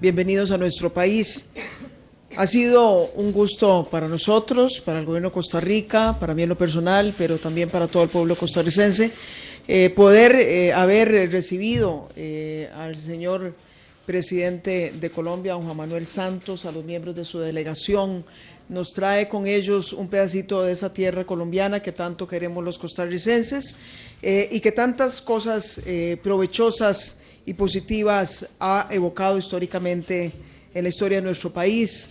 bienvenidos a nuestro país. Ha sido un gusto para nosotros, para el gobierno de Costa Rica, para mí en lo personal, pero también para todo el pueblo costarricense, poder haber recibido al señor presidente de Colombia, don Juan Manuel Santos, a los miembros de su delegación. Nos trae con ellos un pedacito de esa tierra colombiana que tanto queremos los costarricenses y que tantas cosas provechosas y positivas ha evocado históricamente en la historia de nuestro país.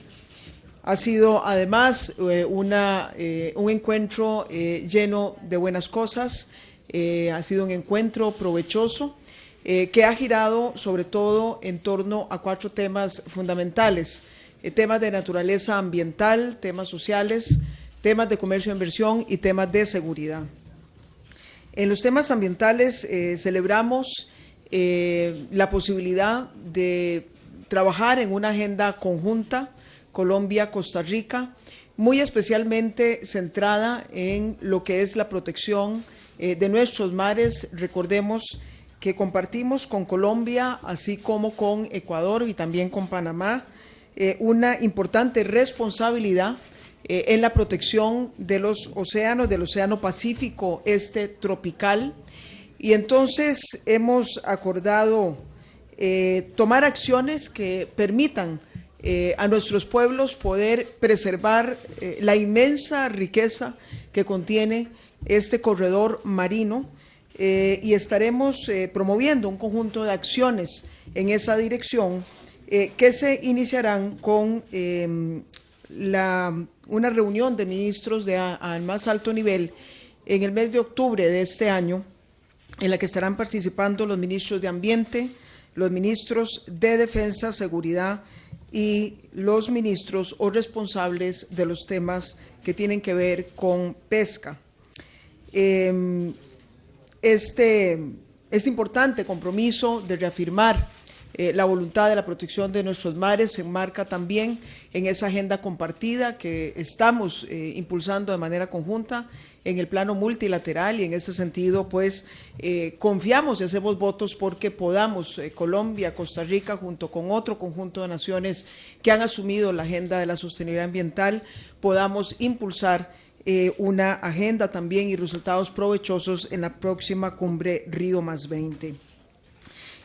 Ha sido además un encuentro lleno de buenas cosas, ha sido un encuentro provechoso que ha girado sobre todo en torno a 4 temas fundamentales: temas de naturaleza ambiental, temas sociales, temas de comercio e inversión y temas de seguridad. En los temas ambientales celebramos la posibilidad de trabajar en una agenda conjunta Colombia-Costa Rica, muy especialmente centrada en lo que es la protección de nuestros mares. Recordemos que compartimos con Colombia, así como con Ecuador y también con Panamá, una importante responsabilidad en la protección de los océanos, del Océano Pacífico Este tropical, y entonces hemos acordado tomar acciones que permitan a nuestros pueblos poder preservar la inmensa riqueza que contiene este corredor marino, y estaremos promoviendo un conjunto de acciones en esa dirección que se iniciarán con una reunión de ministros al más alto nivel en el mes de octubre de este año, en la que estarán participando los ministros de Ambiente, los ministros de Defensa, Seguridad y los ministros o responsables de los temas que tienen que ver con pesca. Este importante compromiso de reafirmar la voluntad de la protección de nuestros mares se enmarca también en esa agenda compartida que estamos impulsando de manera conjunta en el plano multilateral, y en ese sentido pues confiamos y hacemos votos porque podamos, Colombia, Costa Rica, junto con otro conjunto de naciones que han asumido la agenda de la sostenibilidad ambiental, podamos impulsar una agenda también y resultados provechosos en la próxima cumbre Río+20.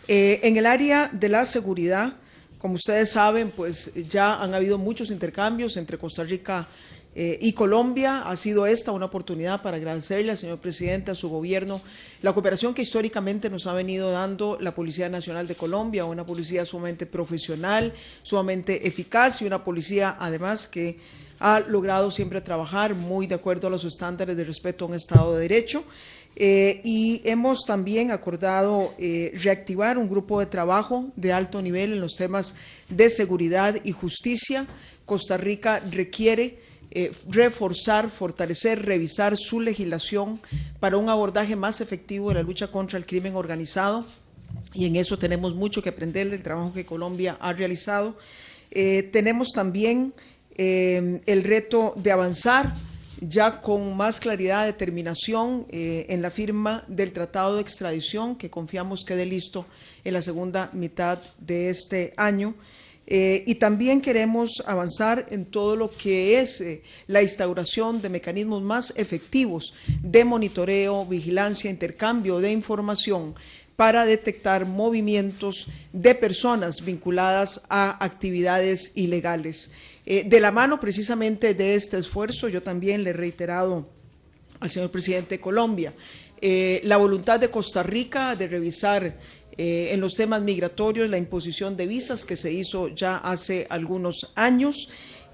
En el área de la seguridad, como ustedes saben, pues ya han habido muchos intercambios entre Costa Rica y Colombia. Ha sido esta una oportunidad para agradecerle al señor presidente, a su gobierno, la cooperación que históricamente nos ha venido dando la Policía Nacional de Colombia, una policía sumamente profesional, sumamente eficaz, y una policía además que ha logrado siempre trabajar muy de acuerdo a los estándares de respeto a un Estado de Derecho. Y hemos también acordado reactivar un grupo de trabajo de alto nivel en los temas de seguridad y justicia. Costa Rica requiere reforzar, fortalecer, revisar su legislación para un abordaje más efectivo de la lucha contra el crimen organizado, y en eso tenemos mucho que aprender del trabajo que Colombia ha realizado. Tenemos también el reto de avanzar ya con más claridad, determinación en la firma del tratado de extradición, que confiamos quede listo en la segunda mitad de este año. Y también queremos avanzar en todo lo que es la instauración de mecanismos más efectivos de monitoreo, vigilancia, intercambio de información para detectar movimientos de personas vinculadas a actividades ilegales. De la mano precisamente de este esfuerzo, yo también le he reiterado al señor presidente de Colombia la voluntad de Costa Rica de revisar en los temas migratorios la imposición de visas que se hizo ya hace algunos años.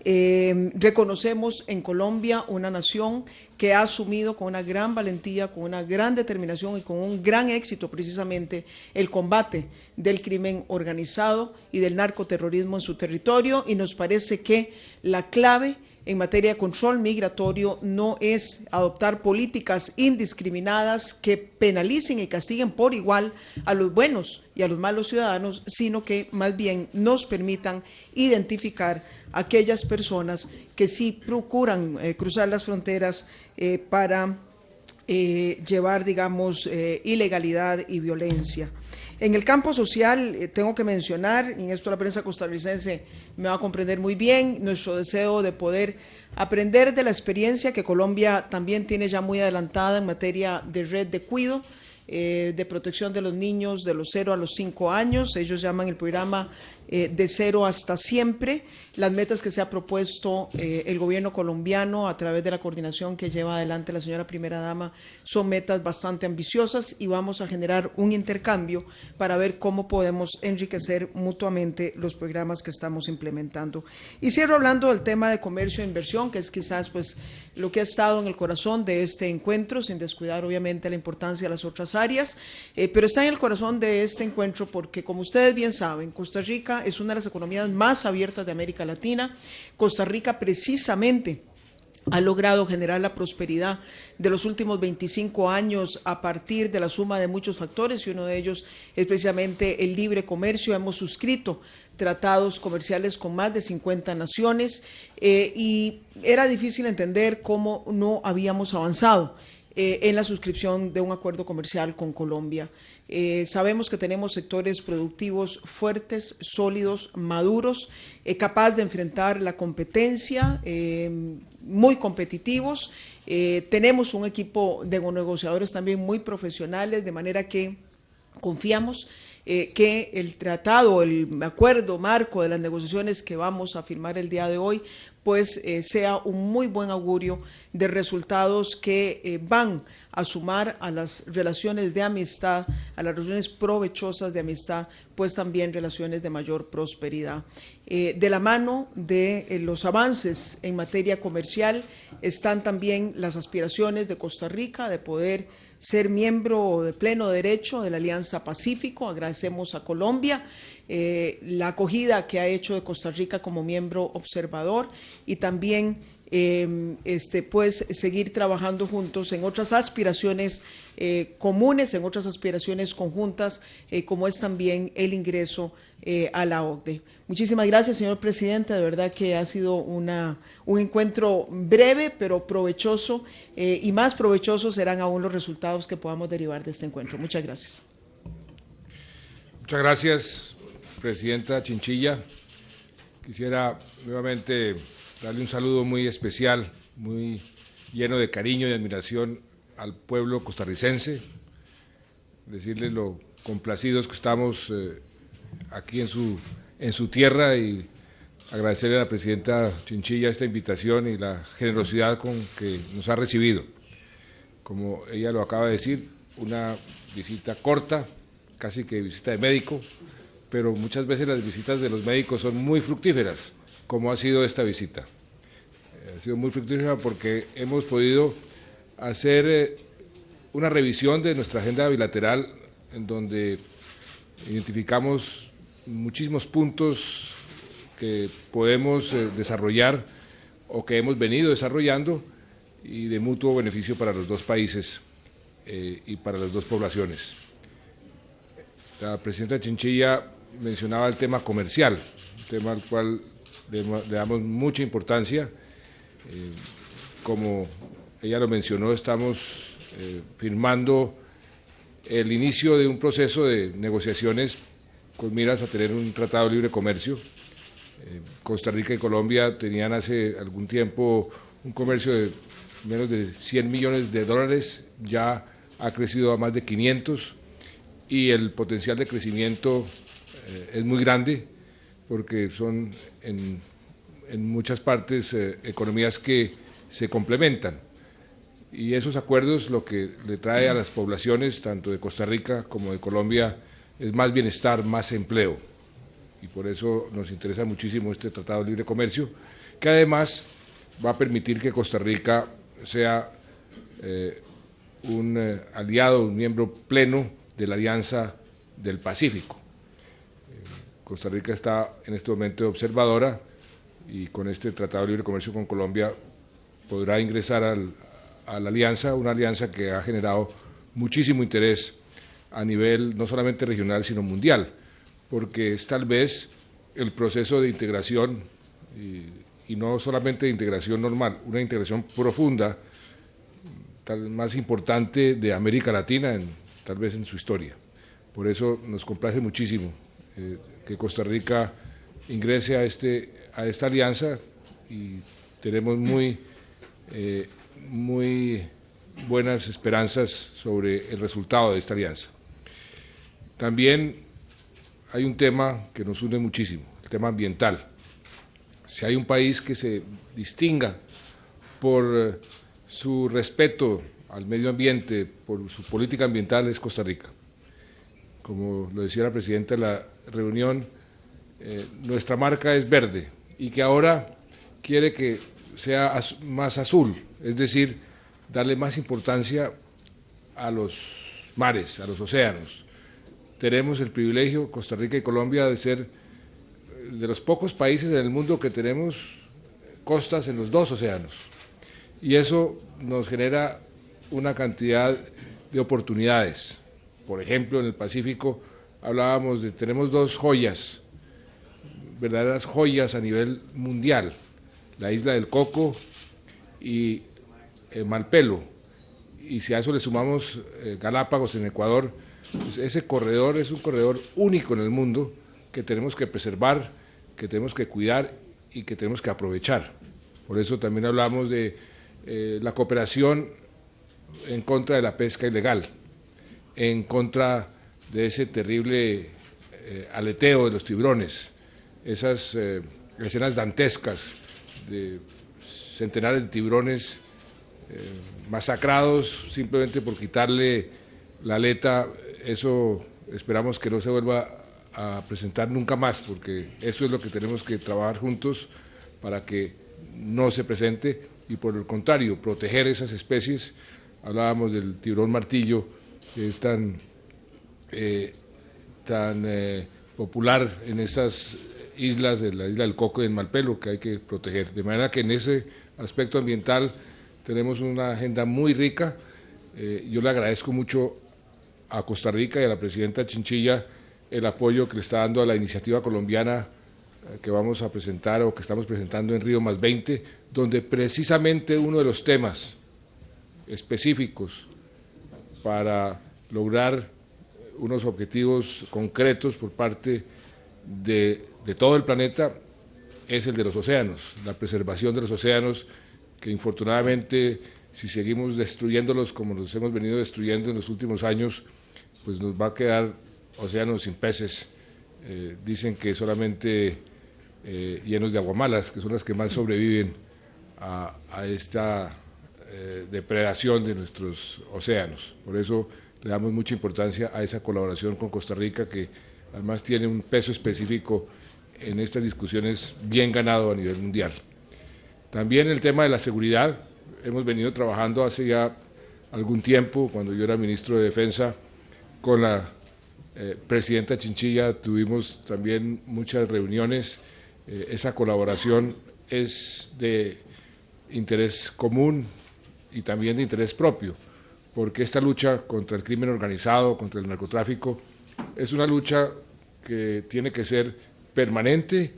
Reconocemos en Colombia una nación que ha asumido con una gran valentía, con una gran determinación y con un gran éxito precisamente el combate del crimen organizado y del narcoterrorismo en su territorio, y nos parece que la clave en materia de control migratorio no es adoptar políticas indiscriminadas que penalicen y castiguen por igual a los buenos y a los malos ciudadanos, sino que más bien nos permitan identificar a aquellas personas que sí procuran cruzar las fronteras para llevar, digamos, ilegalidad y violencia. En el campo social, tengo que mencionar, y en esto la prensa costarricense me va a comprender muy bien, nuestro deseo de poder aprender de la experiencia que Colombia también tiene ya muy adelantada en materia de red de cuido, de protección de los niños de los 0 a los 5 años. Ellos llaman el programa de 0 hasta siempre. Las metas que se ha propuesto el gobierno colombiano a través de la coordinación que lleva adelante la señora Primera Dama son metas bastante ambiciosas y vamos a generar un intercambio para ver cómo podemos enriquecer mutuamente los programas que estamos implementando. Y cierro hablando del tema de comercio e inversión, que es quizás pues lo que ha estado en el corazón de este encuentro, sin descuidar obviamente la importancia de las otras áreas, pero está en el corazón de este encuentro porque, como ustedes bien saben, Costa Rica es una de las economías más abiertas de América Latina. Costa Rica precisamente ha logrado generar la prosperidad de los últimos 25 años a partir de la suma de muchos factores y uno de ellos es precisamente el libre comercio. Hemos suscrito tratados comerciales con más de 50 naciones y era difícil entender cómo no habíamos avanzado en la suscripción de un acuerdo comercial con Colombia. Sabemos que tenemos sectores productivos fuertes, sólidos, maduros, capaces de enfrentar la competencia, muy competitivos. Tenemos un equipo de negociadores también muy profesionales, de manera que confiamos que el tratado, el acuerdo marco de las negociaciones que vamos a firmar el día de hoy, pues sea un muy buen augurio de resultados que van a sumar a las relaciones de amistad, a las relaciones provechosas de amistad, pues también relaciones de mayor prosperidad. De la mano de los avances en materia comercial están también las aspiraciones de Costa Rica de poder ser miembro de pleno derecho de la Alianza Pacífico. Agradecemos a Colombia la acogida que ha hecho de Costa Rica como miembro observador y también pues seguir trabajando juntos en otras aspiraciones comunes, en otras aspiraciones conjuntas, como es también el ingreso a la OCDE. Muchísimas gracias, señor presidente. De verdad que ha sido un encuentro breve, pero provechoso, y más provechosos serán aún los resultados que podamos derivar de este encuentro. Muchas gracias. Muchas gracias, presidenta Chinchilla. Quisiera nuevamente darle un saludo muy especial, muy lleno de cariño y admiración al pueblo costarricense, decirle lo complacidos que estamos aquí en su tierra y agradecerle a la presidenta Chinchilla esta invitación y la generosidad con que nos ha recibido. Como ella lo acaba de decir, una visita corta, casi que visita de médico, pero muchas veces las visitas de los médicos son muy fructíferas, como ha sido esta visita. Ha sido muy fructífera porque hemos podido hacer una revisión de nuestra agenda bilateral en donde identificamos muchísimos puntos que podemos desarrollar o que hemos venido desarrollando y de mutuo beneficio para los dos países y para las dos poblaciones. La presidenta Chinchilla mencionaba el tema comercial, un tema al cual le damos mucha importancia. Como ella lo mencionó, estamos firmando el inicio de un proceso de negociaciones con miras a tener un tratado de libre comercio. Costa Rica y Colombia tenían hace algún tiempo un comercio de menos de 100 millones de dólares, ya ha crecido a más de 500 y el potencial de crecimiento es muy grande porque son en muchas partes economías que se complementan. Y esos acuerdos lo que le trae a las poblaciones, tanto de Costa Rica como de Colombia, es más bienestar, más empleo. Y por eso nos interesa muchísimo este Tratado de Libre Comercio, que además va a permitir que Costa Rica sea un aliado, un miembro pleno de la Alianza del Pacífico. Costa Rica está en este momento observadora y con este Tratado de Libre Comercio con Colombia podrá ingresar a la alianza, una alianza que ha generado muchísimo interés a nivel no solamente regional, sino mundial, porque es tal vez el proceso de integración, y no solamente de integración normal, una integración profunda, tal vez más importante de América Latina, tal vez en su historia. Por eso nos complace muchísimo que Costa Rica ingrese a esta alianza y tenemos muy buenas esperanzas sobre el resultado de esta alianza. También hay un tema que nos une muchísimo, el tema ambiental. Si hay un país que se distinga por su respeto al medio ambiente, por su política ambiental, es Costa Rica. Como lo decía la presidenta de la reunión, nuestra marca es verde y que ahora quiere que sea más azul, es decir, darle más importancia a los mares, a los océanos. Tenemos el privilegio, Costa Rica y Colombia, de ser de los pocos países en el mundo que tenemos costas en los dos océanos. Y eso nos genera una cantidad de oportunidades. Por ejemplo, en el Pacífico hablábamos de, tenemos dos joyas, verdaderas joyas a nivel mundial, la isla del Coco y Malpelo, y si a eso le sumamos Galápagos en Ecuador, pues ese corredor es un corredor único en el mundo que tenemos que preservar, que tenemos que cuidar y que tenemos que aprovechar. Por eso también hablamos de la cooperación en contra de la pesca ilegal, en contra de ese terrible aleteo de los tiburones, esas escenas dantescas de centenares de tiburones masacrados simplemente por quitarle la aleta. Eso esperamos que no se vuelva a presentar nunca más, porque eso es lo que tenemos que trabajar juntos para que no se presente y, por el contrario, proteger esas especies. Hablábamos del tiburón martillo, que es tan popular en esas islas de la isla del Coco y en Malpelo, que hay que proteger. De manera que en ese aspecto ambiental tenemos una agenda muy rica. Yo le agradezco mucho a Costa Rica y a la presidenta Chinchilla el apoyo que le está dando a la iniciativa colombiana que vamos a presentar o que estamos presentando en Río +20, donde precisamente uno de los temas específicos para lograr unos objetivos concretos por parte de todo el planeta es el de los océanos, la preservación de los océanos, que infortunadamente, si seguimos destruyéndolos como los hemos venido destruyendo en los últimos años, pues nos va a quedar océanos sin peces. Dicen que solamente llenos de aguamalas, que son las que más sobreviven a esta depredación de nuestros océanos. Por eso le damos mucha importancia a esa colaboración con Costa Rica, que además tiene un peso específico en estas discusiones bien ganado a nivel mundial. También el tema de la seguridad, hemos venido trabajando hace ya algún tiempo, cuando yo era ministro de Defensa, con la presidenta Chinchilla tuvimos también muchas reuniones. Esa colaboración es de interés común y también de interés propio, porque esta lucha contra el crimen organizado, contra el narcotráfico, es una lucha que tiene que ser permanente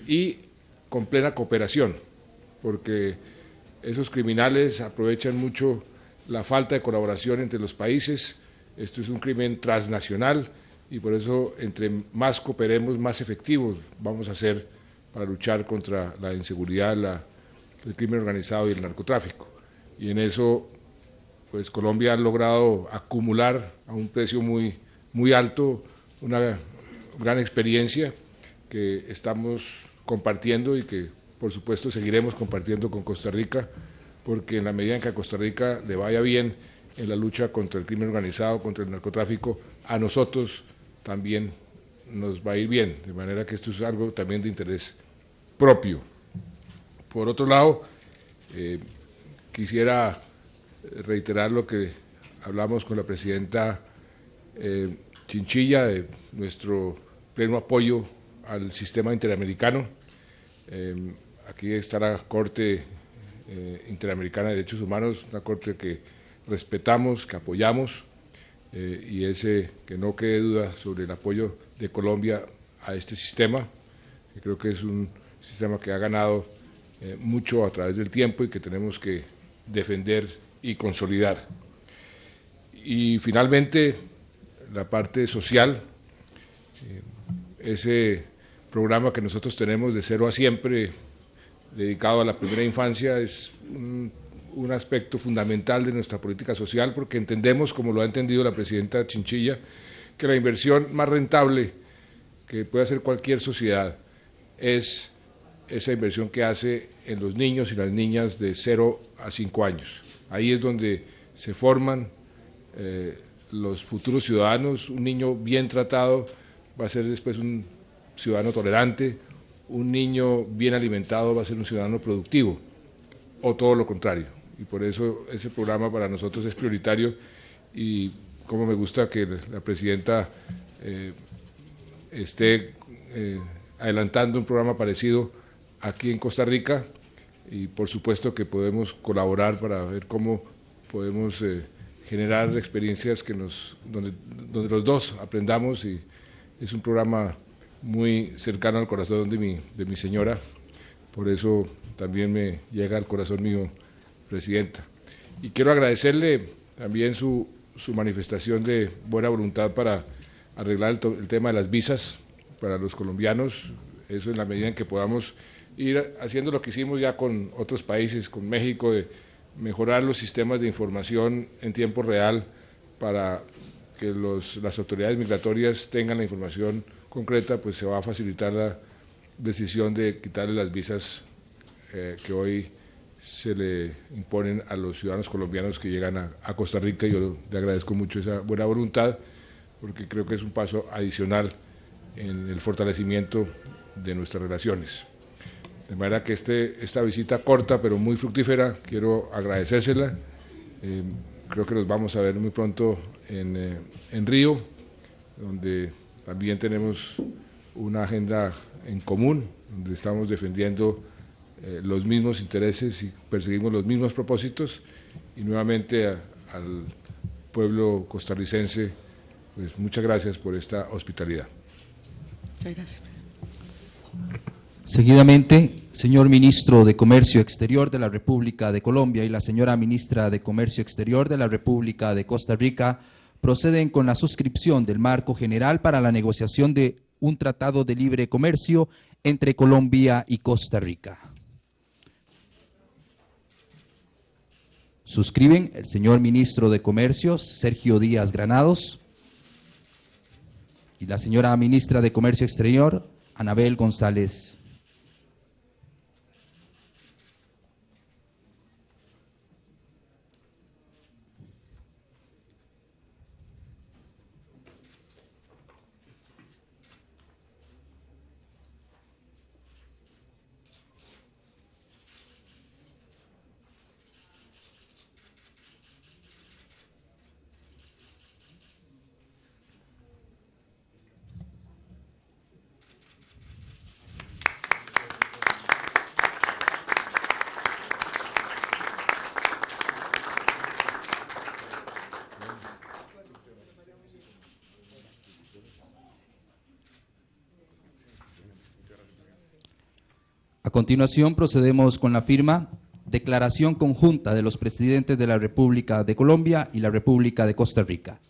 y con plena cooperación, porque esos criminales aprovechan mucho la falta de colaboración entre los países. Esto es un crimen transnacional y por eso, entre más cooperemos, más efectivos vamos a ser para luchar contra la inseguridad, el crimen organizado y el narcotráfico. Y en eso, pues Colombia ha logrado acumular a un precio muy alto una gran experiencia que estamos compartiendo y que, por supuesto, seguiremos compartiendo con Costa Rica, porque en la medida en que a Costa Rica le vaya bien en la lucha contra el crimen organizado, contra el narcotráfico, a nosotros también nos va a ir bien, de manera que esto es algo también de interés propio. Por otro lado, quisiera reiterar lo que hablamos con la presidenta Chinchilla, de nuestro pleno apoyo al sistema interamericano. Aquí está la Corte Interamericana de Derechos Humanos, una corte que respetamos, que apoyamos, y que no quede duda sobre el apoyo de Colombia a este sistema, que creo que es un sistema que ha ganado mucho a través del tiempo y que tenemos que defender y consolidar. Y finalmente, la parte social. Ese programa que nosotros tenemos de Cero a Siempre, dedicado a la primera infancia, es un aspecto fundamental de nuestra política social, porque entendemos, como lo ha entendido la presidenta Chinchilla, que la inversión más rentable que puede hacer cualquier sociedad es esa inversión que hace en los niños y las niñas de 0 a 5 años. Ahí es donde se forman los futuros ciudadanos. Un niño bien tratado va a ser después un ciudadano tolerante, un niño bien alimentado va a ser un ciudadano productivo, o todo lo contrario. Y por eso ese programa para nosotros es prioritario, y como me gusta que la presidenta esté adelantando un programa parecido aquí en Costa Rica, y por supuesto que podemos colaborar para ver cómo podemos generar experiencias donde los dos aprendamos, y es un programa muy cercano al corazón de mi señora, por eso también me llega al corazón mío, presidenta. Y quiero agradecerle también su manifestación de buena voluntad para arreglar el tema de las visas para los colombianos, eso en la medida en que podamos ir haciendo lo que hicimos ya con otros países, con México, de mejorar los sistemas de información en tiempo real para que las autoridades migratorias tengan la información concreta, pues se va a facilitar la decisión de quitarle las visas que hoy se le imponen a los ciudadanos colombianos que llegan a Costa Rica. Yo le agradezco mucho esa buena voluntad, porque creo que es un paso adicional en el fortalecimiento de nuestras relaciones. De manera que esta visita corta pero muy fructífera, quiero agradecérsela. Creo que nos vamos a ver muy pronto en Río, donde también tenemos una agenda en común, donde estamos defendiendo los mismos intereses y perseguimos los mismos propósitos. Y nuevamente al pueblo costarricense, pues muchas gracias por esta hospitalidad. Muchas gracias. Seguidamente, señor Ministro de Comercio Exterior de la República de Colombia y la señora Ministra de Comercio Exterior de la República de Costa Rica proceden con la suscripción del marco general para la negociación de un tratado de libre comercio entre Colombia y Costa Rica. Suscriben el señor Ministro de Comercio, Sergio Díaz Granados, y la señora Ministra de Comercio Exterior, Anabel González. A continuación procedemos con la firma Declaración Conjunta de los Presidentes de la República de Colombia y la República de Costa Rica.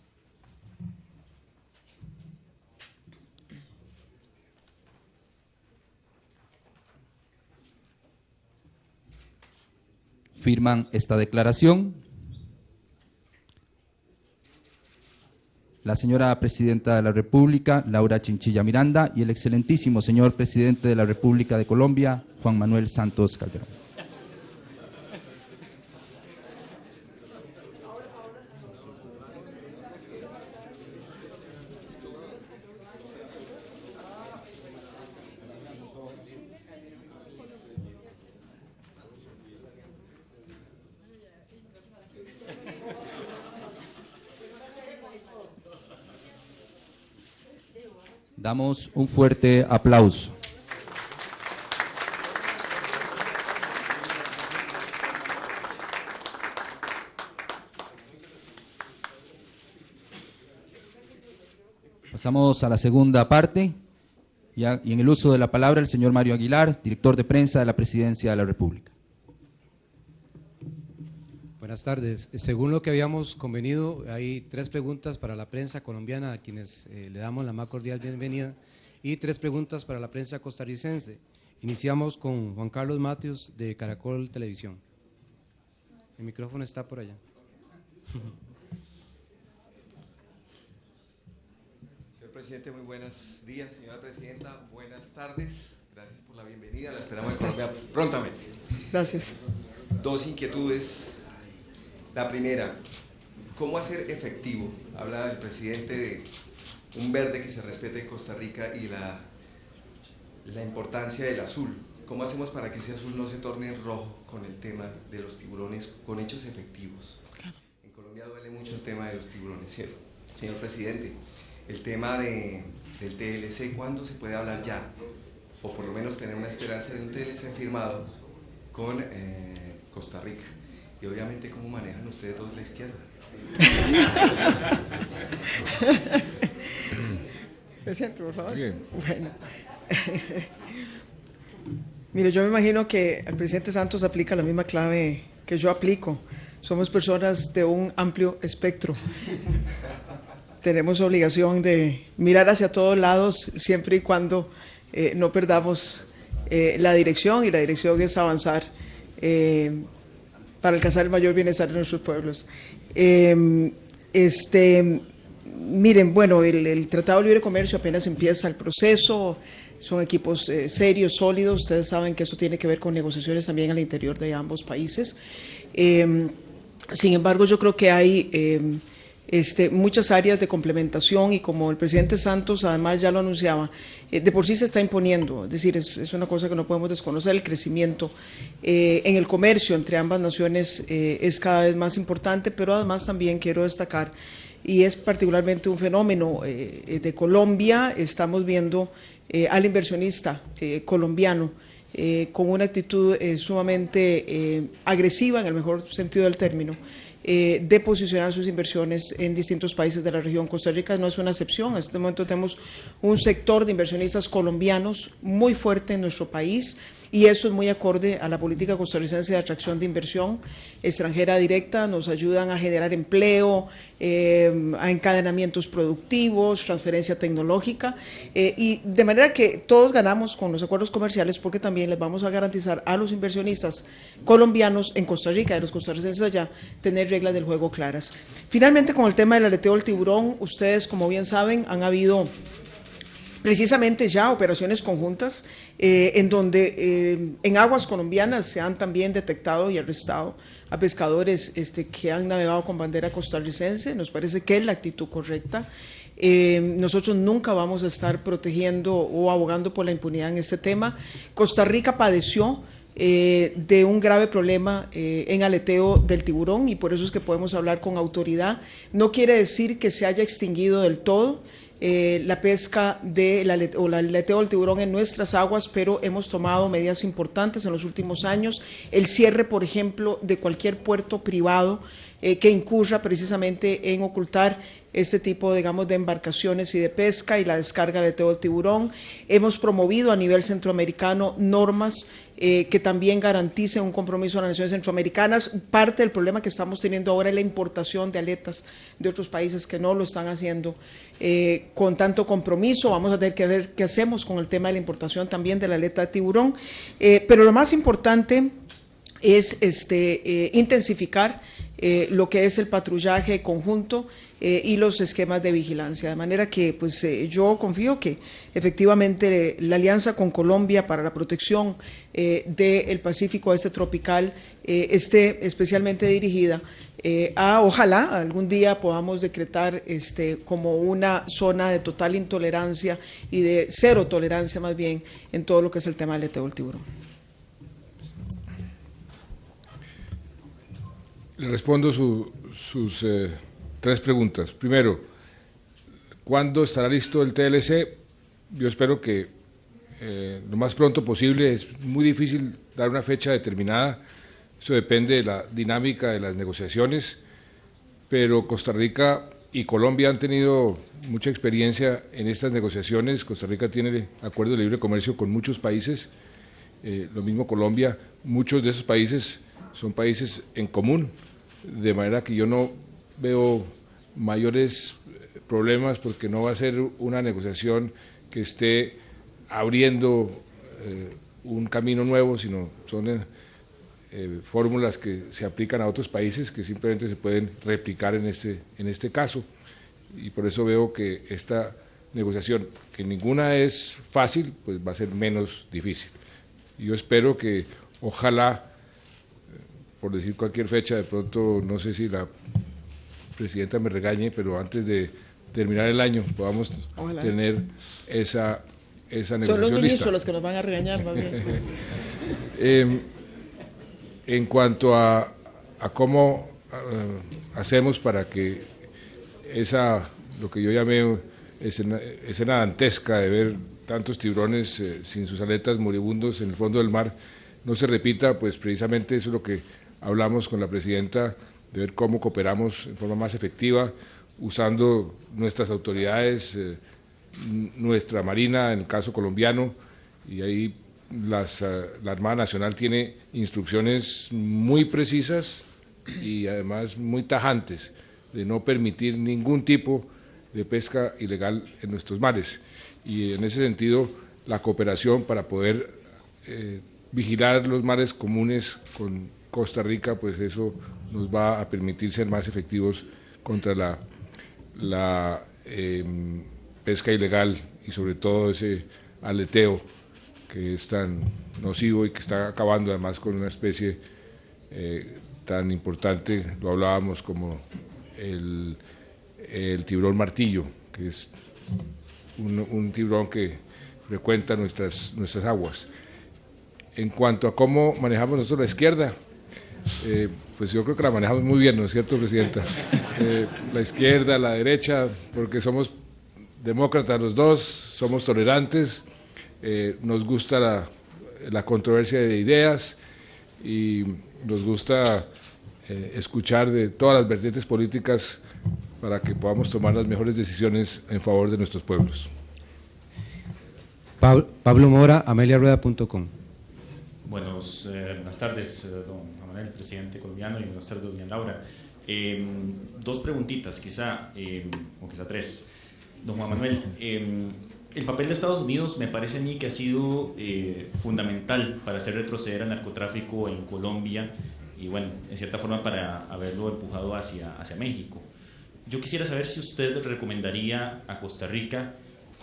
Firman esta declaración la señora Presidenta de la República, Laura Chinchilla Miranda, y el excelentísimo señor Presidente de la República de Colombia, Juan Manuel Santos Calderón. Damos un fuerte aplauso. Pasamos a la segunda parte, y en el uso de la palabra el señor Mario Aguilar, director de prensa de la Presidencia de la República. Buenas tardes. Según lo que habíamos convenido, hay 3 preguntas para la prensa colombiana, a quienes le damos la más cordial bienvenida, y 3 preguntas para la prensa costarricense. Iniciamos con Juan Carlos Matius, de Caracol Televisión. El micrófono está por allá. Señor presidente, muy buenos días. Señora presidenta, buenas tardes. Gracias por la bienvenida. La esperamos en Colombia prontamente. Gracias. 2 inquietudes. La primera, ¿cómo hacer efectivo? Habla el presidente de un verde que se respete en Costa Rica y la importancia del azul. ¿Cómo hacemos para que ese azul no se torne rojo con el tema de los tiburones, con hechos efectivos? Claro. En Colombia duele mucho el tema de los tiburones, ¿cierto? Señor presidente, el tema del TLC, ¿cuándo se puede hablar ya? O por lo menos tener una esperanza de un TLC firmado con Costa Rica. Y obviamente, ¿cómo manejan ustedes dos la izquierda? Presidente, por favor. Bien. Bueno. Mire, yo me imagino que el presidente Santos aplica la misma clave que yo aplico. Somos personas de un amplio espectro. Tenemos obligación de mirar hacia todos lados siempre y cuando no perdamos la dirección, y la dirección es avanzar para alcanzar el mayor bienestar de nuestros pueblos. Miren, bueno, el Tratado de Libre Comercio apenas empieza el proceso, son equipos serios, sólidos. Ustedes saben que eso tiene que ver con negociaciones también al interior de ambos países. Sin embargo, yo creo que hay muchas áreas de complementación, y como el presidente Santos además ya lo anunciaba, de por sí se está imponiendo. Es decir, es una cosa que no podemos desconocer. El crecimiento en el comercio entre ambas naciones es cada vez más importante, pero además también quiero destacar, y es particularmente un fenómeno de Colombia, estamos viendo al inversionista colombiano con una actitud sumamente agresiva, en el mejor sentido del término, de posicionar sus inversiones en distintos países de la región. Costa Rica no es una excepción. En este momento tenemos un sector de inversionistas colombianos muy fuerte en nuestro país, y eso es muy acorde a la política costarricense de atracción de inversión extranjera directa. Nos ayudan a generar empleo, a encadenamientos productivos, transferencia tecnológica, y de manera que todos ganamos con los acuerdos comerciales, porque también les vamos a garantizar a los inversionistas colombianos en Costa Rica y a los costarricenses allá tener reglas del juego claras. Finalmente, con el tema del aleteo del tiburón, ustedes, como bien saben, han habido precisamente ya operaciones conjuntas en donde en aguas colombianas se han también detectado y arrestado a pescadores que han navegado con bandera costarricense. Nos parece que es la actitud correcta. Nosotros nunca vamos a estar protegiendo o abogando por la impunidad en este tema. Costa Rica padeció de un grave problema en aleteo del tiburón, y por eso es que podemos hablar con autoridad. No quiere decir que se haya extinguido del todo la pesca el aleteo del tiburón en nuestras aguas, pero hemos tomado medidas importantes en los últimos años. El cierre, por ejemplo, de cualquier puerto privado que incurra precisamente en ocultar este tipo, digamos, de embarcaciones y de pesca, y la descarga de aleteo del tiburón. Hemos promovido a nivel centroamericano normas que también garanticen un compromiso de las naciones centroamericanas. Parte del problema que estamos teniendo ahora es la importación de aletas de otros países que no lo están haciendo con tanto compromiso. Vamos a tener que ver qué hacemos con el tema de la importación también de la aleta de tiburón. Pero lo más importante es intensificar lo que es el patrullaje conjunto y los esquemas de vigilancia, de manera que pues yo confío que efectivamente la alianza con Colombia para la protección del Pacífico tropical esté especialmente dirigida a, ojalá algún día podamos decretar como una zona de total intolerancia y de cero tolerancia más bien en todo lo que es el tema del aleteo del tiburón. Le respondo sus 3 preguntas. Primero, ¿cuándo estará listo el TLC? Yo espero que lo más pronto posible. Es muy difícil dar una fecha determinada, eso depende de la dinámica de las negociaciones, pero Costa Rica y Colombia han tenido mucha experiencia en estas negociaciones. Costa Rica tiene acuerdos de libre comercio con muchos países, lo mismo Colombia. Muchos de esos países son países en común, de manera que yo no veo mayores problemas, porque no va a ser una negociación que esté abriendo un camino nuevo, sino son fórmulas que se aplican a otros países que simplemente se pueden replicar en este caso, y por eso veo que esta negociación, que ninguna es fácil, pues va a ser menos difícil. Yo espero que, ojalá, por decir cualquier fecha, de pronto, no sé si la presidenta me regañe, pero antes de terminar el año podamos tener esa negociación lista. Son los ministros los que nos van a regañar, más bien. En cuanto a cómo hacemos para que lo que yo llamé escena dantesca de ver tantos tiburones sin sus aletas moribundos en el fondo del mar no se repita, pues precisamente eso es lo que hablamos con la presidenta, de ver cómo cooperamos en forma más efectiva, usando nuestras autoridades, nuestra Marina, en el caso colombiano, y ahí la Armada Nacional tiene instrucciones muy precisas y además muy tajantes de no permitir ningún tipo de pesca ilegal en nuestros mares, y en ese sentido la cooperación para poder vigilar los mares comunes con Costa Rica, pues eso nos va a permitir ser más efectivos contra la pesca ilegal y sobre todo ese aleteo que es tan nocivo y que está acabando además con una especie tan importante, lo hablábamos, como el tiburón martillo, que es un tiburón que frecuenta nuestras aguas. En cuanto a cómo manejamos nosotros la izquierda, pues yo creo que la manejamos muy bien, ¿no es cierto, presidenta? La izquierda, la derecha, porque somos demócratas los dos, somos tolerantes, nos gusta la controversia de ideas y nos gusta escuchar de todas las vertientes políticas para que podamos tomar las mejores decisiones en favor de nuestros pueblos. Pablo Mora, ameliarueda.com. Buenas tardes, don Juan Manuel, presidente colombiano, y buenas tardes, doña Laura. Dos preguntitas, quizá, o quizá tres. Don Juan Manuel, el papel de Estados Unidos me parece a mí que ha sido fundamental para hacer retroceder al narcotráfico en Colombia y, bueno, en cierta forma para haberlo empujado hacia México. Yo quisiera saber si usted recomendaría a Costa Rica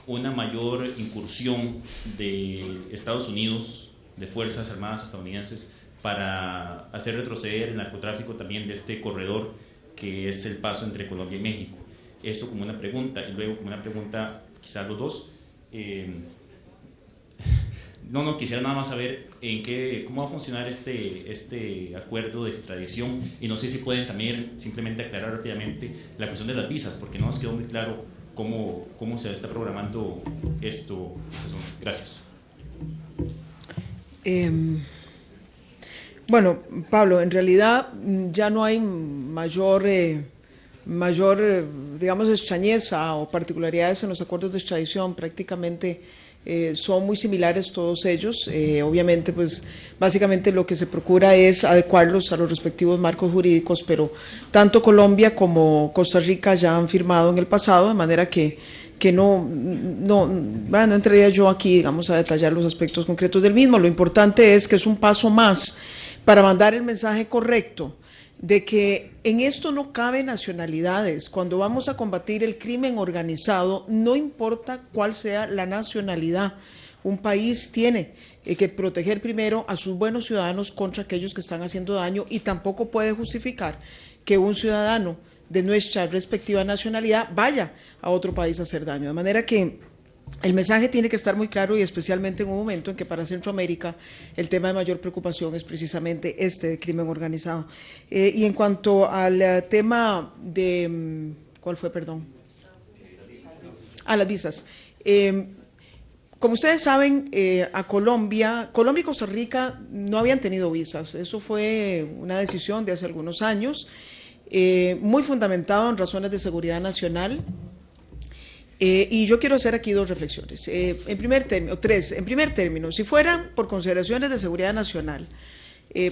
una mayor incursión de Estados Unidos, de Fuerzas Armadas estadounidenses, para hacer retroceder el narcotráfico también de este corredor que es el paso entre Colombia y México. Eso como una pregunta, y luego como una pregunta, quizás los dos. Quisiera nada más saber cómo va a funcionar este acuerdo de extradición, y no sé si pueden también simplemente aclarar rápidamente la cuestión de las visas, porque no nos quedó muy claro cómo se está programando esto. Gracias. Bueno, Pablo, en realidad ya no hay mayor, digamos, extrañeza o particularidades en los acuerdos de extradición. Prácticamente son muy similares todos ellos. Obviamente, pues básicamente lo que se procura es adecuarlos a los respectivos marcos jurídicos, pero tanto Colombia como Costa Rica ya han firmado en el pasado, de manera que no entraría yo aquí, digamos, a detallar los aspectos concretos del mismo. Lo importante es que es un paso más para mandar el mensaje correcto de que en esto no cabe nacionalidades. Cuando vamos a combatir el crimen organizado, no importa cuál sea la nacionalidad, un país tiene que proteger primero a sus buenos ciudadanos contra aquellos que están haciendo daño, y tampoco puede justificar que un ciudadano de nuestra respectiva nacionalidad vaya a otro país a hacer daño. De manera que el mensaje tiene que estar muy claro, y especialmente en un momento en que para Centroamérica el tema de mayor preocupación es precisamente este de crimen organizado. Y en cuanto al tema de, ¿cuál fue, perdón? Las visas. Como ustedes saben, a Colombia y Costa Rica no habían tenido visas. Eso fue una decisión de hace algunos años, muy fundamentado en razones de seguridad nacional. Y yo quiero hacer aquí dos reflexiones. En primer término, si fueran por consideraciones de seguridad nacional,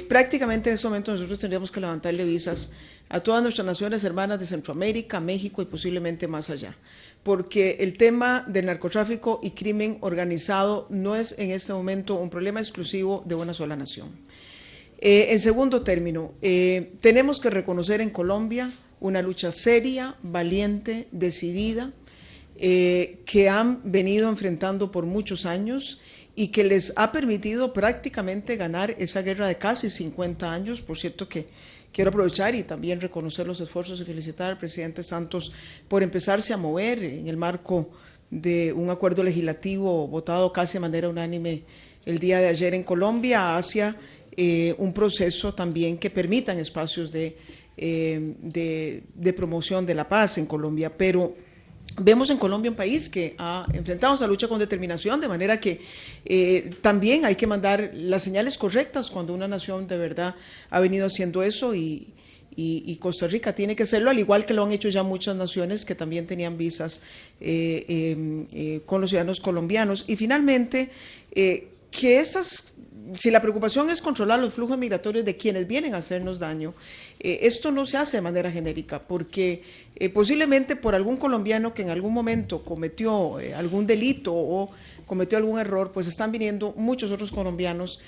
prácticamente en este momento nosotros tendríamos que levantarle visas a todas nuestras naciones hermanas de Centroamérica, México y posiblemente más allá, porque el tema del narcotráfico y crimen organizado no es en este momento un problema exclusivo de una sola nación. En segundo término, tenemos que reconocer en Colombia una lucha seria, valiente, decidida, que han venido enfrentando por muchos años y que les ha permitido prácticamente ganar esa guerra de casi 50 años. Por cierto que quiero aprovechar y también reconocer los esfuerzos y felicitar al presidente Santos por empezarse a mover en el marco de un acuerdo legislativo votado casi de manera unánime el día de ayer en Colombia hacia un proceso también que permitan espacios de promoción de la paz en Colombia. Pero vemos en Colombia un país que ha enfrentado esa lucha con determinación, de manera que también hay que mandar las señales correctas cuando una nación de verdad ha venido haciendo eso y Costa Rica tiene que hacerlo, al igual que lo han hecho ya muchas naciones que también tenían visas con los ciudadanos colombianos. Y finalmente, si la preocupación es controlar los flujos migratorios de quienes vienen a hacernos daño, esto no se hace de manera genérica, porque posiblemente por algún colombiano que en algún momento cometió algún delito o cometió algún error, pues están viniendo muchos otros colombianos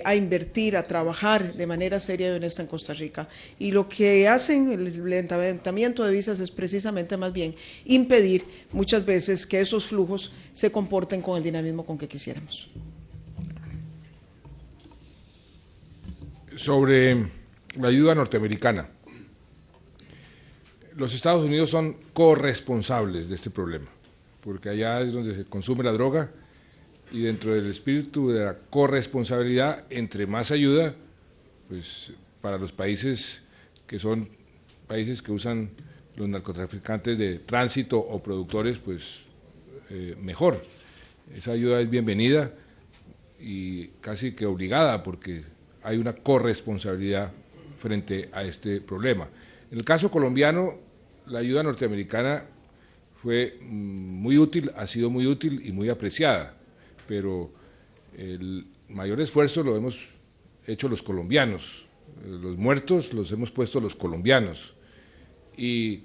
a invertir, a trabajar de manera seria y honesta en Costa Rica. Y lo que hacen el levantamiento de visas es precisamente más bien impedir muchas veces que esos flujos se comporten con el dinamismo con que quisiéramos. Sobre la ayuda norteamericana, los Estados Unidos son corresponsables de este problema, porque allá es donde se consume la droga y dentro del espíritu de la corresponsabilidad, entre más ayuda, pues para los países que son países que usan los narcotraficantes de tránsito o productores, pues mejor. Esa ayuda es bienvenida y casi que obligada, porque hay una corresponsabilidad frente a este problema. En el caso colombiano, la ayuda norteamericana fue muy útil, ha sido muy útil y muy apreciada, pero el mayor esfuerzo lo hemos hecho los colombianos, los muertos los hemos puesto los colombianos y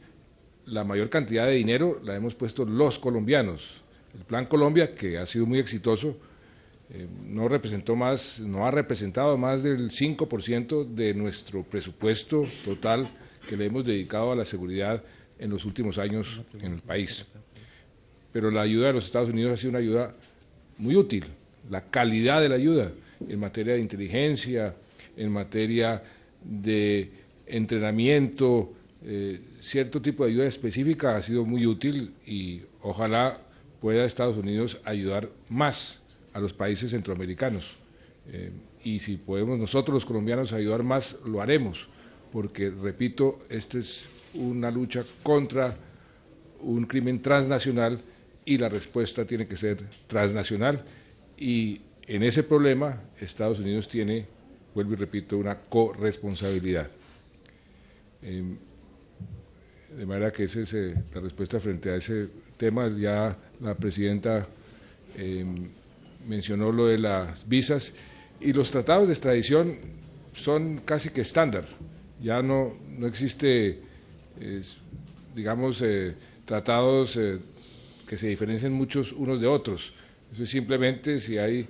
la mayor cantidad de dinero la hemos puesto los colombianos. El Plan Colombia, que ha sido muy exitoso, no ha representado más del 5% de nuestro presupuesto total que le hemos dedicado a la seguridad en los últimos años en el país. Pero la ayuda de los Estados Unidos ha sido una ayuda muy útil, la calidad de la ayuda en materia de inteligencia, en materia de entrenamiento, cierto tipo de ayuda específica ha sido muy útil y ojalá pueda Estados Unidos ayudar más a los países centroamericanos. Y si podemos nosotros los colombianos ayudar más, lo haremos, porque, repito, esta es una lucha contra un crimen transnacional y la respuesta tiene que ser transnacional y en ese problema Estados Unidos tiene, vuelvo y repito, una corresponsabilidad. De manera que esa es la respuesta frente a ese tema. Ya la presidenta mencionó lo de las visas y los tratados de extradición son casi que estándar, ya no existe, digamos, tratados que se diferencien muchos unos de otros. Eso es simplemente si hay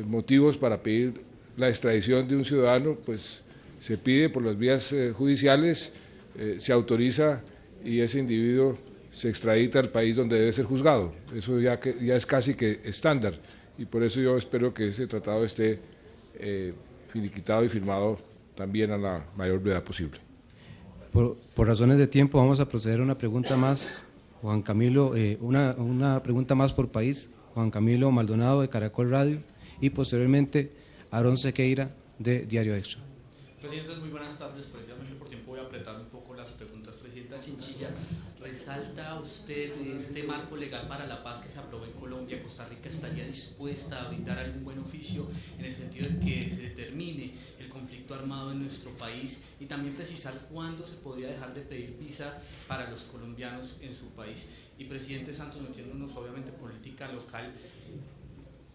motivos para pedir la extradición de un ciudadano, pues se pide por las vías judiciales, se autoriza y ese individuo se extradita al país donde debe ser juzgado. Eso ya es casi que estándar. Y por eso yo espero que ese tratado esté finiquitado y firmado también a la mayor brevedad posible. Por razones de tiempo vamos a proceder a una pregunta más. Juan Camilo, una pregunta más por país. Juan Camilo Maldonado de Caracol Radio y posteriormente Aarón Sequeira de Diario Extra. Presidente, muy buenas tardes. Precisamente por tiempo voy a apretar un poco las preguntas. Presidenta Chinchilla, ¿resalta usted este marco legal para la paz que se aprobó en Colombia? ¿Costa Rica estaría dispuesta a brindar algún buen oficio en el sentido de que se determine el conflicto armado en nuestro país y también precisar cuándo se podría dejar de pedir visa para los colombianos en su país? Y presidente Santos, metiéndonos obviamente en política local,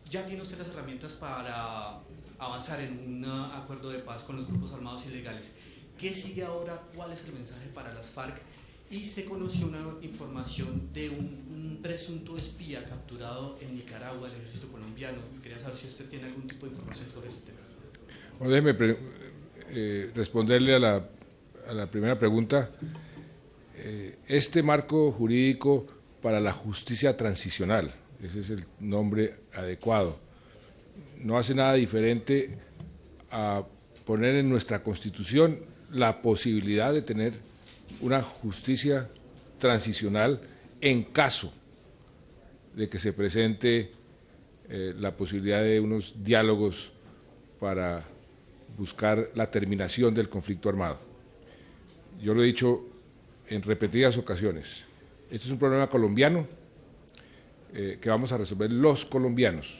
¿ya tiene usted las herramientas para avanzar en un acuerdo de paz con los grupos armados ilegales. ¿Qué sigue ahora? ¿Cuál es el mensaje para las FARC? Y se conoció una información de un presunto espía capturado en Nicaragua del ejército colombiano. Quería saber si usted tiene algún tipo de información sobre ese tema. Bueno, déjeme responderle a la primera pregunta. Este marco jurídico para la justicia transicional, ese es el nombre adecuado, no hace nada diferente a poner en nuestra Constitución la posibilidad de tener una justicia transicional en caso de que se presente la posibilidad de unos diálogos para buscar la terminación del conflicto armado. Yo lo he dicho en repetidas ocasiones, este es un problema colombiano que vamos a resolver los colombianos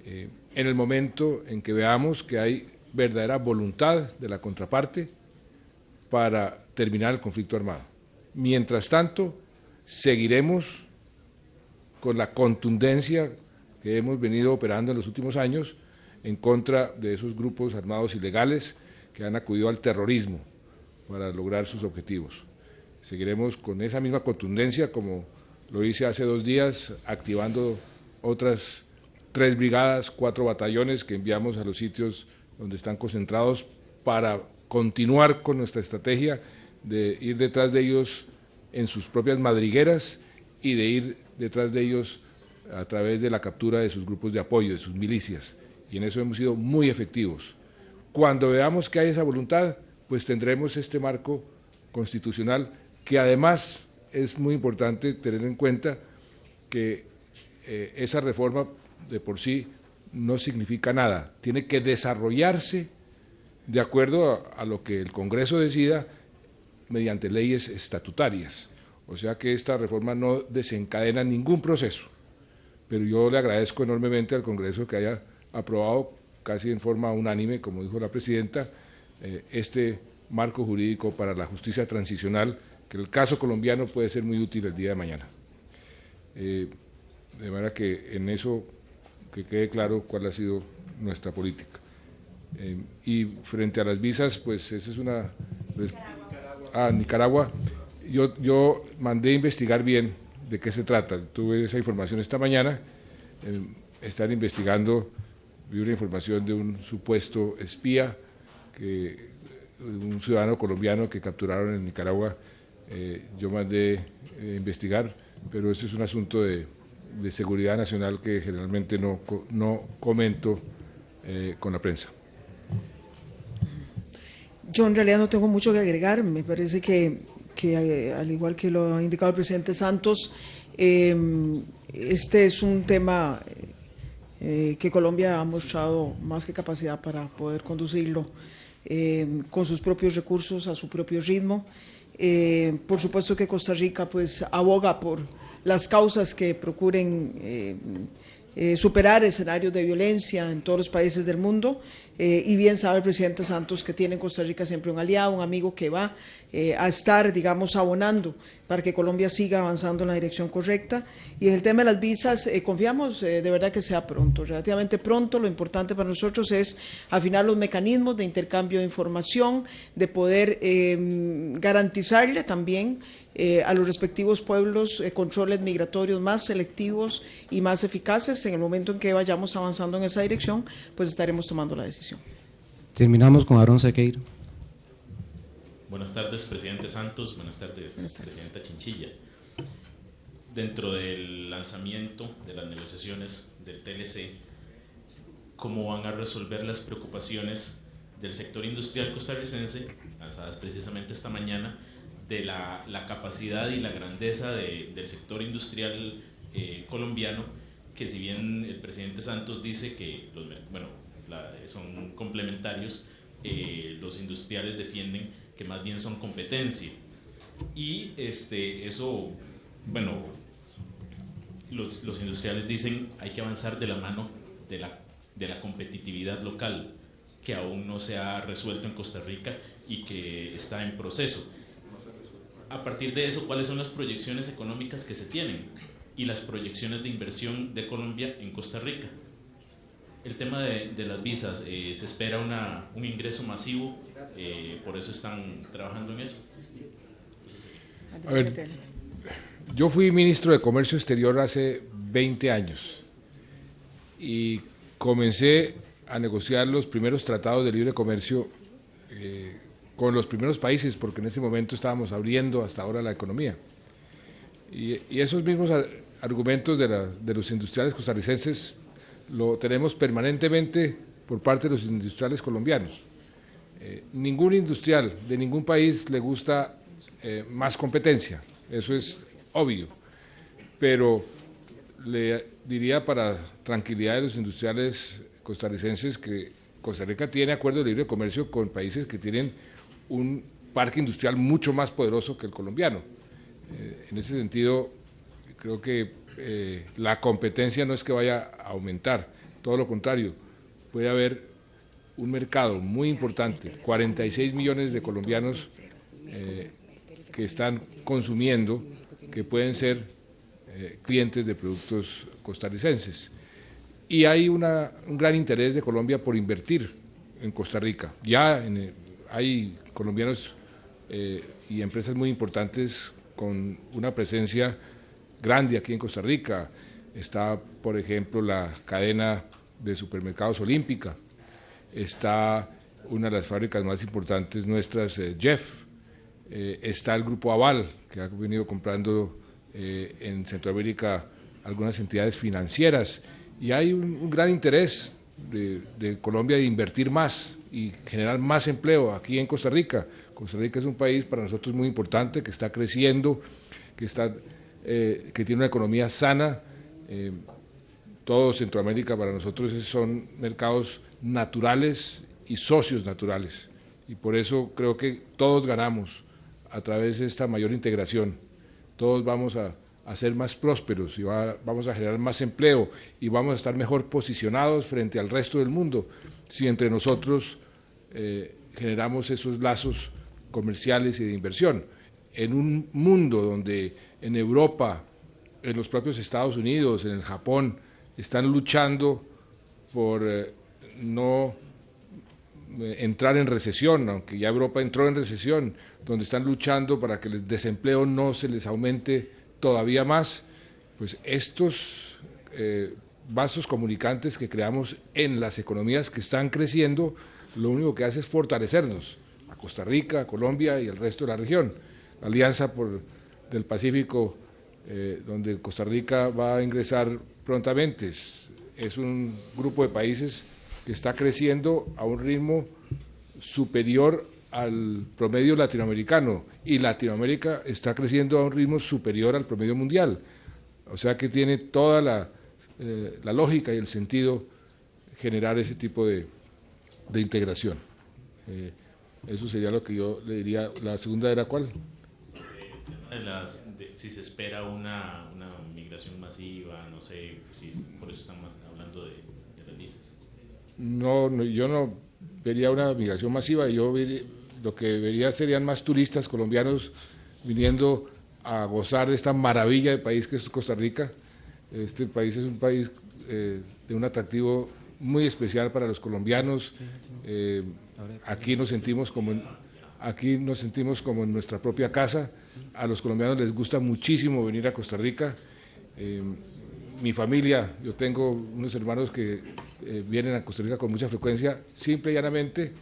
en el momento en que veamos que hay verdadera voluntad de la contraparte para terminar el conflicto armado. Mientras tanto, seguiremos con la contundencia que hemos venido operando en los últimos años en contra de esos grupos armados ilegales que han acudido al terrorismo para lograr sus objetivos. Seguiremos con esa misma contundencia como lo hice hace 2 días, activando otras 3 brigadas, 4 batallones que enviamos a los sitios donde están concentrados para continuar con nuestra estrategia de ir detrás de ellos en sus propias madrigueras y de ir detrás de ellos a través de la captura de sus grupos de apoyo, de sus milicias, y en eso hemos sido muy efectivos. Cuando veamos que hay esa voluntad, pues tendremos este marco constitucional que además es muy importante tener en cuenta que esa reforma de por sí no significa nada, tiene que desarrollarse de acuerdo a lo que el Congreso decida mediante leyes estatutarias, o sea que esta reforma no desencadena ningún proceso, pero yo le agradezco enormemente al Congreso que haya aprobado casi en forma unánime, como dijo la presidenta, este marco jurídico para la justicia transicional, que en el caso colombiano puede ser muy útil el día de mañana. De manera que en eso que quede claro cuál ha sido nuestra política. Y frente a las visas, pues esa es una... Nicaragua. Yo mandé a investigar bien de qué se trata. Tuve esa información esta mañana. Están investigando, vi una información de un supuesto espía, un ciudadano colombiano que capturaron en Nicaragua. Yo mandé investigar, pero ese es un asunto de seguridad nacional que generalmente no comento con la prensa. Yo en realidad no tengo mucho que agregar. Me parece que al igual que lo ha indicado el presidente Santos, este es un tema que Colombia ha mostrado más que capacidad para poder conducirlo con sus propios recursos, a su propio ritmo. Por supuesto que Costa Rica pues aboga por las causas que procuren superar escenarios de violencia en todos los países del mundo, y bien sabe el presidente Santos que tiene en Costa Rica siempre un aliado, un amigo que va a estar, digamos, abonando para que Colombia siga avanzando en la dirección correcta. Y en el tema de las visas, confiamos de verdad que sea pronto, relativamente pronto. Lo importante para nosotros es afinar los mecanismos de intercambio de información, de poder garantizarle también a los respectivos pueblos controles migratorios más selectivos y más eficaces. En el momento en que vayamos avanzando en esa dirección, pues estaremos tomando la decisión. Terminamos con Aarón Sequeira. Buenas tardes, presidente Santos. Buenas tardes, presidenta Chinchilla. Dentro del lanzamiento de las negociaciones del TLC, ¿cómo van a resolver las preocupaciones del sector industrial costarricense, lanzadas precisamente esta mañana, de la capacidad y la grandeza del sector industrial colombiano, que si bien el presidente Santos dice que son complementarios, los industriales defienden que más bien son competencia? Y los industriales dicen hay que avanzar de la mano de la competitividad local, que aún no se ha resuelto en Costa Rica y que está en proceso. A partir de eso, ¿cuáles son las proyecciones económicas que se tienen y las proyecciones de inversión de Colombia en Costa Rica? El tema de las visas, se espera un ingreso masivo, por eso están trabajando en eso. A ver, yo fui ministro de Comercio Exterior hace 20 años y comencé a negociar los primeros tratados de libre comercio con los primeros países, porque en ese momento estábamos abriendo hasta ahora la economía. Y esos mismos argumentos de los industriales costarricenses lo tenemos permanentemente por parte de los industriales colombianos. Ningún industrial de ningún país le gusta más competencia, eso es obvio, pero le diría para tranquilidad de los industriales costarricenses que Costa Rica tiene acuerdos de libre comercio con países que tienen un parque industrial mucho más poderoso que el colombiano. En ese sentido, creo que la competencia no es que vaya a aumentar, todo lo contrario, puede haber un mercado muy importante, 46 millones de colombianos que están consumiendo, que pueden ser clientes de productos costarricenses. Y hay un gran interés de Colombia por invertir en Costa Rica. Ya hay colombianos y empresas muy importantes con una presencia grande aquí en Costa Rica. Está, por ejemplo, la cadena de supermercados Olímpica, está una de las fábricas más importantes nuestras, Jeff, está el Grupo Aval, que ha venido comprando en Centroamérica algunas entidades financieras, y hay un gran interés de Colombia de invertir más y generar más empleo aquí en Costa Rica. Costa Rica es un país para nosotros muy importante, que está creciendo, que tiene una economía sana. Todo Centroamérica para nosotros son mercados naturales y socios naturales, y por eso creo que todos ganamos a través de esta mayor integración. Todos vamos a ser más prósperos y vamos a generar más empleo y vamos a estar mejor posicionados frente al resto del mundo si entre nosotros generamos esos lazos comerciales y de inversión. En un mundo donde en Europa, en los propios Estados Unidos, en el Japón, están luchando por no entrar en recesión, aunque ya Europa entró en recesión, donde están luchando para que el desempleo no se les aumente todavía más, pues estos vasos comunicantes que creamos en las economías que están creciendo, lo único que hace es fortalecernos, a Costa Rica, a Colombia y el resto de la región. La Alianza del Pacífico, donde Costa Rica va a ingresar prontamente, es un grupo de países que está creciendo a un ritmo superior al promedio latinoamericano, y Latinoamérica está creciendo a un ritmo superior al promedio mundial. O sea que tiene toda la lógica y el sentido generar ese tipo de integración. Eso sería lo que yo le diría. ¿La segunda era cuál? Si se espera una migración masiva, no sé, si por eso están hablando de las visas. No, yo no vería una migración masiva, lo que vería serían más turistas colombianos viniendo a gozar de esta maravilla de país que es Costa Rica. Este país es un país de un atractivo muy especial para los colombianos. Aquí nos sentimos como en nuestra propia casa. A los colombianos les gusta muchísimo venir a Costa Rica. Mi familia, yo tengo unos hermanos que vienen a Costa Rica con mucha frecuencia, simple y llanamente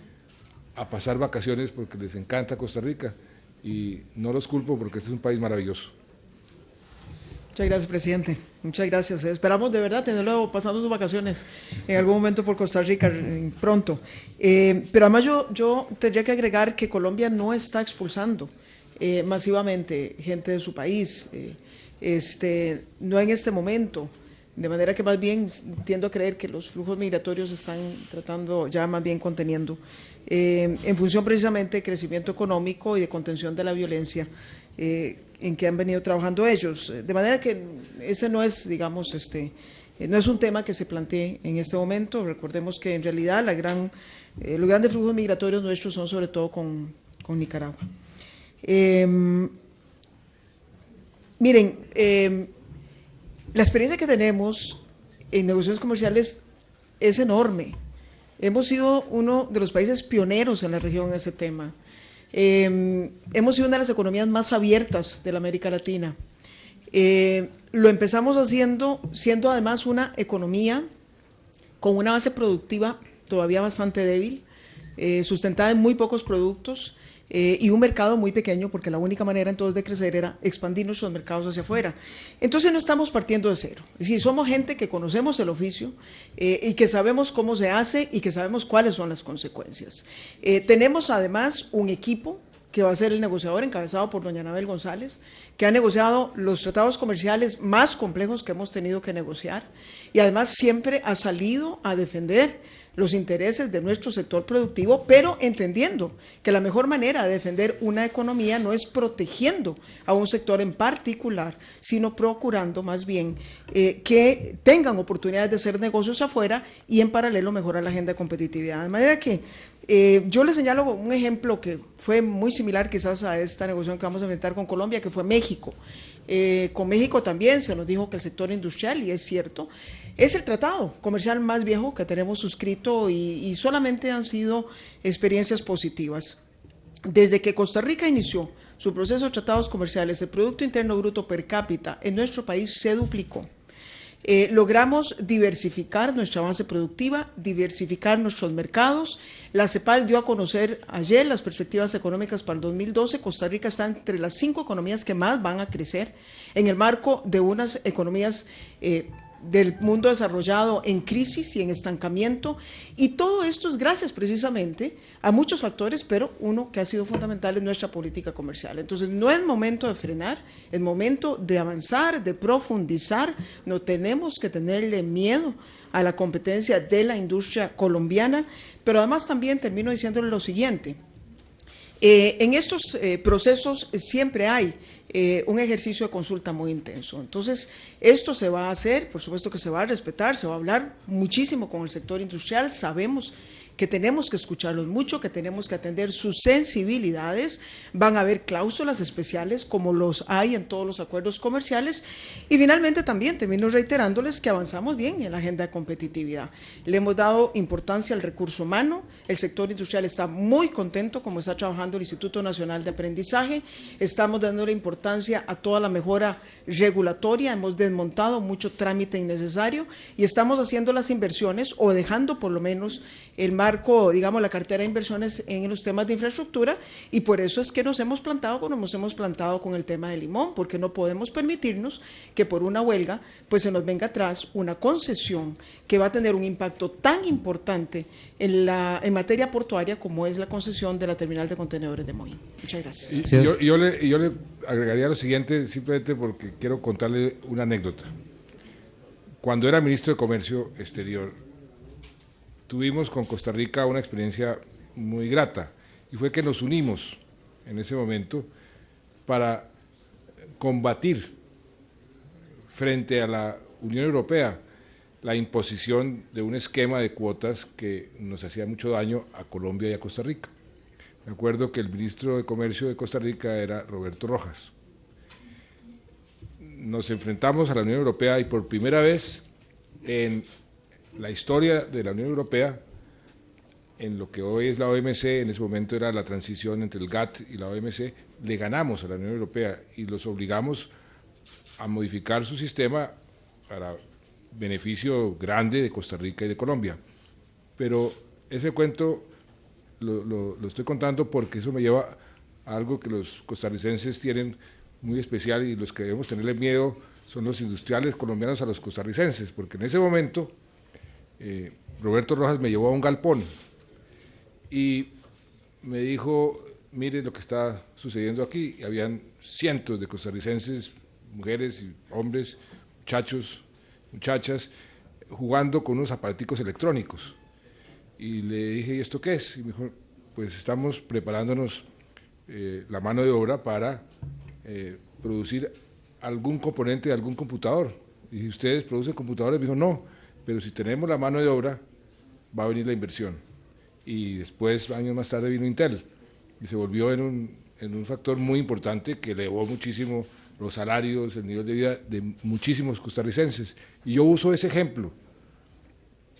a pasar vacaciones porque les encanta Costa Rica, y no los culpo porque este es un país maravilloso. Muchas gracias, presidente. Muchas gracias. Esperamos de verdad tenerlo pasando sus vacaciones en algún momento por Costa Rica pronto. Pero además yo tendría que agregar que Colombia no está expulsando masivamente gente de su país, no en este momento, de manera que más bien tiendo a creer que los flujos migratorios están tratando ya más bien conteniendo, en función precisamente de crecimiento económico y de contención de la violencia en que han venido trabajando ellos. De manera que ese no es, digamos, no es un tema que se plantee en este momento. Recordemos que en realidad los grandes flujos migratorios nuestros son sobre todo con Nicaragua. Miren, la experiencia que tenemos en negociaciones comerciales es enorme. Hemos sido uno de los países pioneros en la región en ese tema. Hemos sido una de las economías más abiertas de la América Latina. Lo empezamos haciendo, siendo además una economía con una base productiva todavía bastante débil, sustentada en muy pocos productos, y un mercado muy pequeño, porque la única manera entonces de crecer era expandir nuestros mercados hacia afuera. Entonces no estamos partiendo de cero, es decir, somos gente que conocemos el oficio y que sabemos cómo se hace y que sabemos cuáles son las consecuencias. Tenemos además un equipo que va a ser el negociador encabezado por doña Anabel González, que ha negociado los tratados comerciales más complejos que hemos tenido que negociar y además siempre ha salido a defender los intereses de nuestro sector productivo, pero entendiendo que la mejor manera de defender una economía no es protegiendo a un sector en particular, sino procurando más bien que tengan oportunidades de hacer negocios afuera y en paralelo mejorar la agenda de competitividad. De manera que yo les señalo un ejemplo que fue muy similar quizás a esta negociación que vamos a enfrentar con Colombia, que fue México. Con México también se nos dijo que el sector industrial, y es cierto, es el tratado comercial más viejo que tenemos suscrito y solamente han sido experiencias positivas. Desde que Costa Rica inició su proceso de tratados comerciales, el Producto Interno Bruto per cápita en nuestro país se duplicó. Logramos diversificar nuestra base productiva, diversificar nuestros mercados. La CEPAL dio a conocer ayer las perspectivas económicas para el 2012. Costa Rica está entre las 5 economías que más van a crecer en el marco de unas economías del mundo desarrollado en crisis y en estancamiento, y todo esto es gracias precisamente a muchos factores, pero uno que ha sido fundamental es nuestra política comercial. Entonces no es momento de frenar, es momento de avanzar, de profundizar. No tenemos que tenerle miedo a la competencia de la industria colombiana, pero además también termino diciéndole lo siguiente. En estos procesos siempre hay un ejercicio de consulta muy intenso. Entonces, esto se va a hacer, por supuesto que se va a respetar, se va a hablar muchísimo con el sector industrial, sabemos que tenemos que escucharlos mucho, que tenemos que atender sus sensibilidades, van a haber cláusulas especiales como los hay en todos los acuerdos comerciales, y finalmente también termino reiterándoles que avanzamos bien en la agenda de competitividad. Le hemos dado importancia al recurso humano, el sector industrial está muy contento como está trabajando el Instituto Nacional de Aprendizaje, estamos dándole importancia a toda la mejora regulatoria, hemos desmontado mucho trámite innecesario y estamos haciendo las inversiones o dejando por lo menos el marco, digamos, la cartera de inversiones en los temas de infraestructura, y por eso es que nos hemos plantado como nos hemos plantado con el tema del limón, porque no podemos permitirnos que por una huelga pues se nos venga atrás una concesión que va a tener un impacto tan importante en materia portuaria como es la concesión de la terminal de contenedores de Moín. Muchas gracias. Yo le agregaría lo siguiente, simplemente porque quiero contarle una anécdota. Cuando era ministro de Comercio Exterior, tuvimos con Costa Rica una experiencia muy grata, y fue que nos unimos en ese momento para combatir frente a la Unión Europea la imposición de un esquema de cuotas que nos hacía mucho daño a Colombia y a Costa Rica. Me acuerdo que el ministro de Comercio de Costa Rica era Roberto Rojas. Nos enfrentamos a la Unión Europea y por primera vez en la historia de la Unión Europea, en lo que hoy es la OMC, en ese momento era la transición entre el GATT y la OMC, le ganamos a la Unión Europea y los obligamos a modificar su sistema para beneficio grande de Costa Rica y de Colombia. Pero ese cuento lo estoy contando porque eso me lleva a algo que los costarricenses tienen muy especial, y los que debemos tenerle miedo son los industriales colombianos a los costarricenses, porque en ese momento Roberto Rojas me llevó a un galpón y me dijo: mire lo que está sucediendo aquí. Y habían cientos de costarricenses, mujeres y hombres, muchachos, muchachas, jugando con unos aparaticos electrónicos. Y le dije: ¿y esto qué es? Y me dijo: pues estamos preparándonos la mano de obra para producir algún componente de algún computador. Y dije: ¿ustedes producen computadores? Me dijo: no, pero si tenemos la mano de obra, va a venir la inversión. Y después, años más tarde, vino Intel, y se volvió en un factor muy importante que elevó muchísimo los salarios, el nivel de vida de muchísimos costarricenses. Y yo uso ese ejemplo.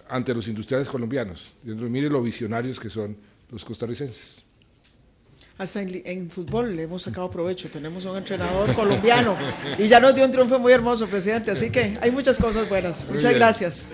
ante los industriales colombianos. Mire lo visionarios que son los costarricenses. Hasta en fútbol le hemos sacado provecho, tenemos un entrenador colombiano y ya nos dio un triunfo muy hermoso, presidente, así que hay muchas cosas buenas. Muchas gracias.